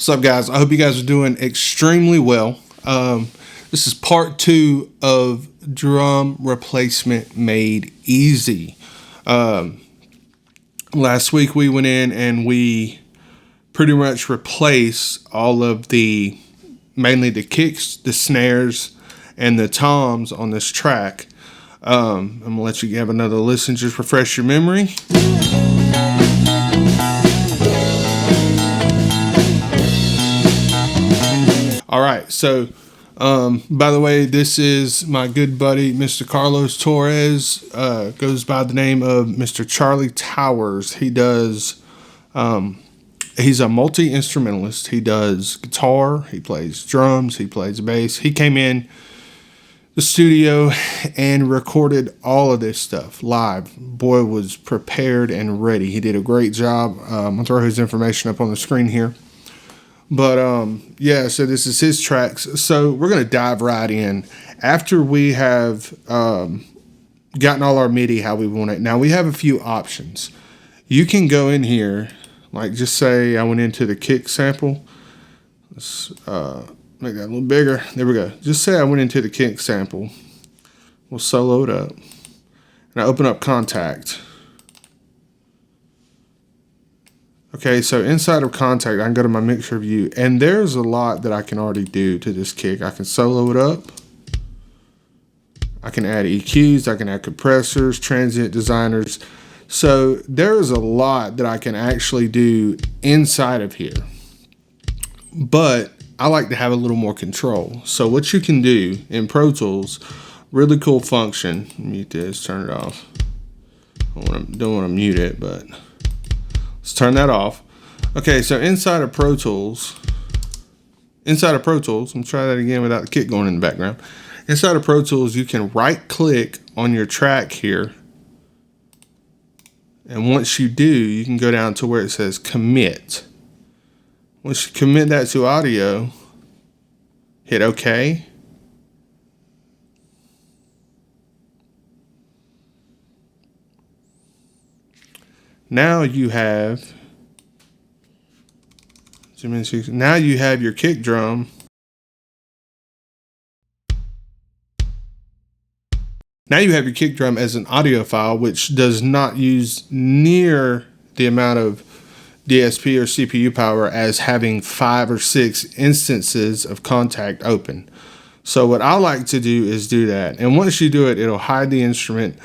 What's up, guys? I hope you guys are doing extremely well. This is part 2 of drum replacement made easy. Last week we went in and we pretty much replaced all of mainly the kicks, the snares, and the toms on this track. I'm going to let you have another listen, just refresh your memory. All right, so by the way, this is my good buddy, Mr. Carlos Torres, goes by the name of Mr. Charlie Towers. He does, he's a multi-instrumentalist. He does guitar, he plays drums, he plays bass. He came in the studio and recorded all of this stuff live. Boy was prepared and ready. He did a great job. I'm gonna throw his information up on the screen here. But yeah, so this is his tracks. So we're going to dive right in. After we have gotten all our MIDI how we want it, now we have a few options. You can go in here, like just say I went into the kick sample. Let's make that a little bigger. There we go. Just say I went into the kick sample. We'll solo it up. And I open up Contact. Okay, so inside of Contact, I can go to my mixer view, and there's a lot that I can already do to this kick. I can solo it up. I can add EQs. I can add compressors, transient designers. So there's a lot that I can actually do inside of here. But I like to have a little more control. So what you can do in Pro Tools, really cool function. Mute this, turn it off. Don't want to mute it, but let's turn that off. Okay, so inside of Pro Tools, I'm gonna try that again without the kick going in the background. Inside of Pro Tools, you can right click on your track here. And once you do, you can go down to where it says commit. Once you commit that to audio, hit OK. Now you have your kick drum. Now you have your kick drum as an audio file, which does not use near the amount of DSP or CPU power as having 5 or 6 instances of Contact open. So what I like to do is do that. And once you do it, it'll hide the instrument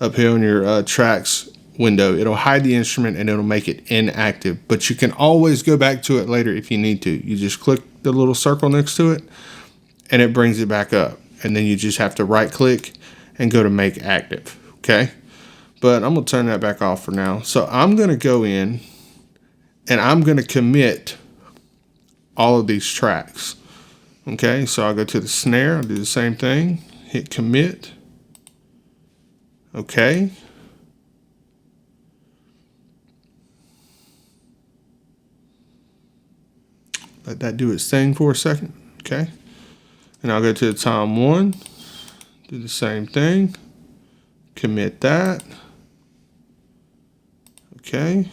up here on your tracks window. It'll hide the instrument and it'll make it inactive, but you can always go back to it later if you need to. You just click the little circle next to it and it brings it back up, and then you just have to right click and go to make active. Okay, but I'm gonna turn that back off for now. So I'm gonna go in and I'm gonna commit all of these tracks. Okay, so I'll go to the snare, I'll do the same thing, hit commit. Okay, let that do its thing for a second. Okay. And I'll go to the tom 1, do the same thing, commit that. Okay.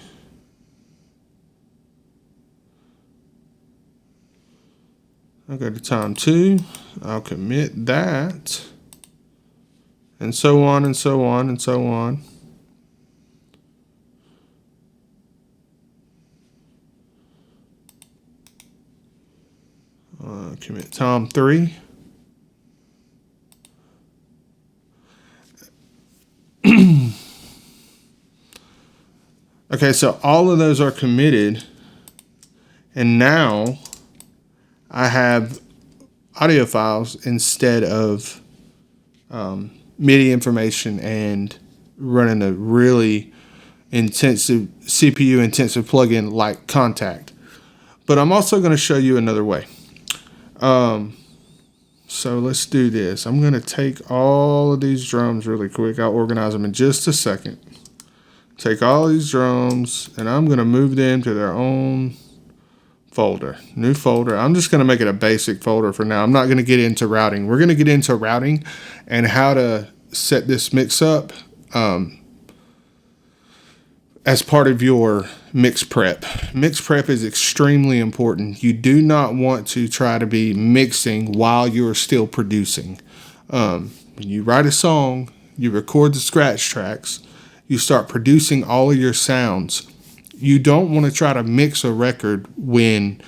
I'll go to tom 2, I'll commit that, and so on and so on and so on. Commit tom 3. Okay, so all of those are committed, and now I have audio files instead of MIDI information and running a really intensive CPU intensive plugin like Contact. But I'm also going to show you another way. So let's do this. I'm going to take all of these drums really quick. I'll organize them in just a second. Take all these drums and I'm going to move them to their own folder. New folder. I'm just going to make it a basic folder for now. I'm not going to get into routing. We're going to get into routing and how to set this mix up as part of your mix prep. Mix prep is extremely important. You do not want to try to be mixing while you're still producing. When you write a song, you record the scratch tracks, you start producing all of your sounds. You don't want to try to mix a record when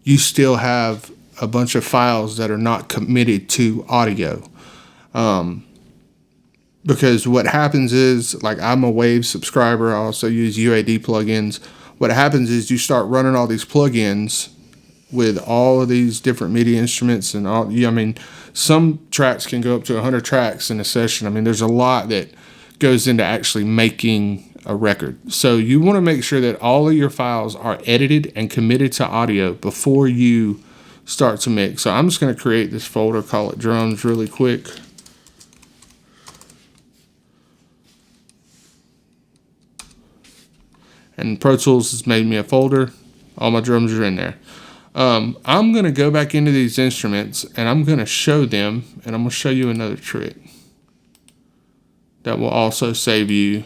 you still have a bunch of files that are not committed to audio. Because what happens is, like, I'm a Wave subscriber. I also use UAD plugins. What happens is you start running all these plugins with all of these different MIDI instruments and all. I mean, some tracks can go up to 100 tracks in a session. I mean, there's a lot that goes into actually making a record. So you want to make sure that all of your files are edited and committed to audio before you start to mix. So I'm just going to create this folder, call it drums really quick. And Pro Tools has made me a folder. All my drums are in there. I'm going to go back into these instruments and I'm going to show them, and I'm going to show you another trick that will also save you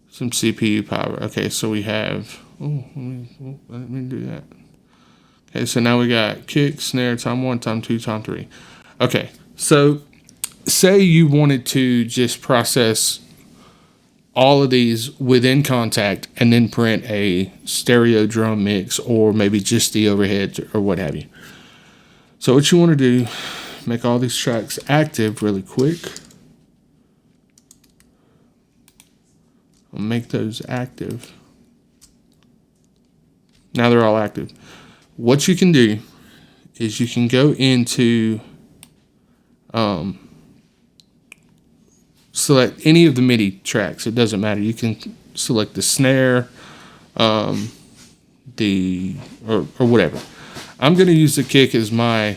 some CPU power. Okay, so we have, let me do that. Okay, so now we got kick, snare, time 1, time 2, time 3. Okay, so say you wanted to just process all of these within Contact and then print a stereo drum mix, or maybe just the overheads or what have you. So what you want to do, make all these tracks active really quick. I'll make those active. Now they're all active. What you can do is you can go into select any of the MIDI tracks. It doesn't matter. You can select the snare, or whatever. I'm going to use the kick as my.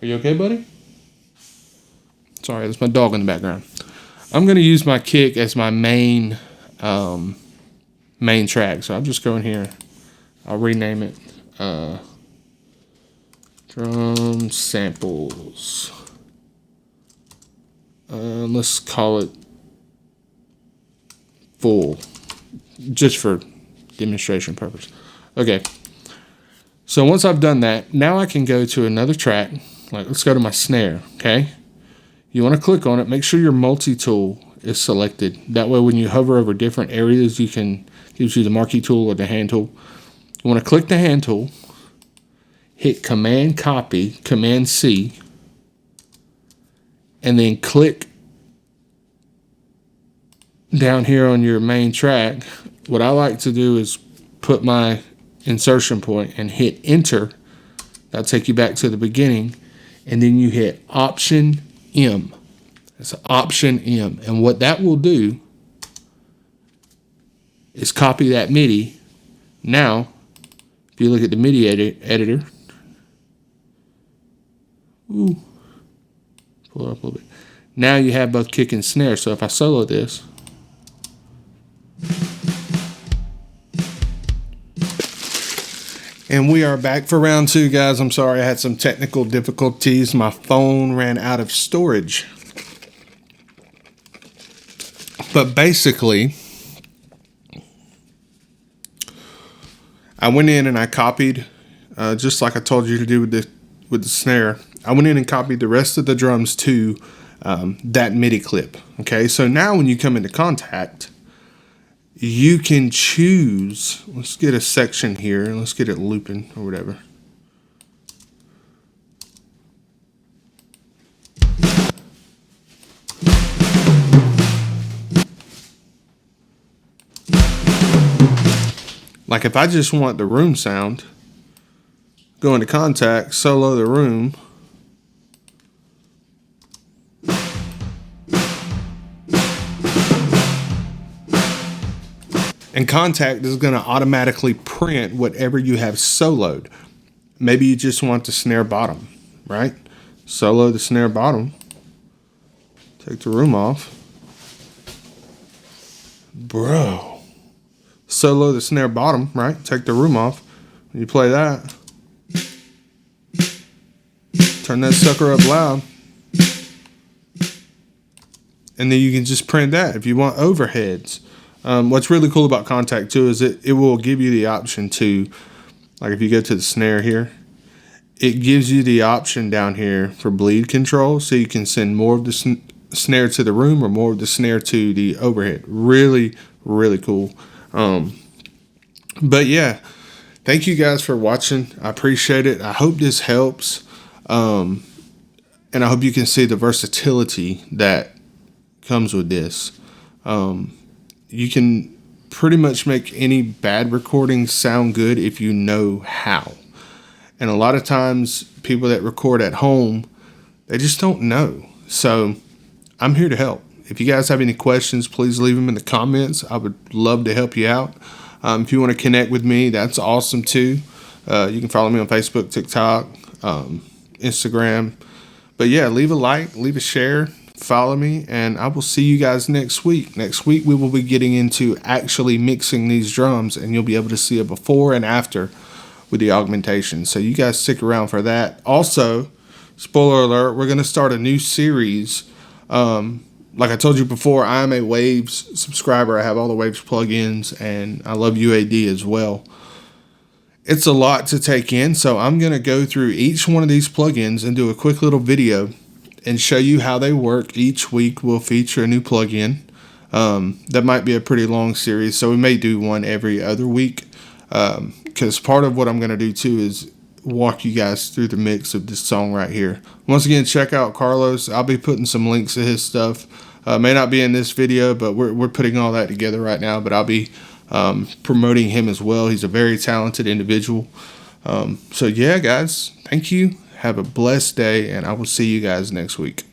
Are you okay, buddy? Sorry, that's my dog in the background. I'm going to use my kick as my main track. So I'll just go in here. I'll rename it. Drum samples. Let's call it full, just for demonstration purpose. Okay. So once I've done that, now I can go to another track. Like, let's go to my snare. Okay. You want to click on it. Make sure your multi-tool is selected. That way, when you hover over different areas, gives you the marquee tool or the hand tool. You want to click the hand tool. Hit Command Copy, Command C, and then click down here on your main track. What I like to do is put my insertion point and hit Enter. That'll take you back to the beginning, and then you hit Option M. That's Option M, and what that will do is copy that MIDI. Now, if you look at the MIDI editor. Ooh, pull it up a little bit. Now you have both kick and snare. So if I solo this, and we are back for round 2, guys. I'm sorry, I had some technical difficulties. My phone ran out of storage. But basically, I went in and I copied, just like I told you to do with the snare. I went in and copied the rest of the drums to that MIDI clip. Okay, so now when you come into Contact, you can choose. Let's get a section here and let's get it looping or whatever. Like if I just want the room sound, go into Contact, solo the room. And Contact is going to automatically print whatever you have soloed. Maybe you just want the snare bottom, right? Solo the snare bottom. Take the room off. Bro. Solo the snare bottom, right? Take the room off. When you play that. Turn that sucker up loud. and then you can just print that if you want overheads. What's really cool about Contact too is it will give you the option to, like if you go to the snare here, it gives you the option down here for bleed control, so you can send more of the snare to the room or more of the snare to the overhead. Really, really cool. But yeah, thank you guys for watching. I appreciate it. I hope this helps. And I hope you can see the versatility that comes with this. You can pretty much make any bad recording sound good if you know how. And a lot of times people that record at home, they just don't know. So I'm here to help. If you guys have any questions, please leave them in the comments. I would love to help you out. If you want to connect with me, that's awesome too. You can follow me on Facebook, TikTok, Instagram. But yeah, leave a like, leave a share, follow me, and I will see you guys next week. Next week we will be getting into actually mixing these drums, and you'll be able to see a before and after with the augmentation. So you guys stick around for that. Also, spoiler alert, we're going to start a new series. Like I told you before, I am a Waves subscriber. I have all the Waves plugins, and I love UAD as well. It's a lot to take in, so I'm going to go through each one of these plugins and do a quick little video and show you how they work. Each week we'll feature a new plugin. That might be a pretty long series, so we may do one every other week. Because part of what I'm going to do too is walk you guys through the mix of this song right here. Once again, check out Carlos. I'll be putting some links to his stuff. May not be in this video, but we're putting all that together right now. But I'll be promoting him as well. He's a very talented individual. So yeah, guys, thank you. Have a blessed day, and I will see you guys next week.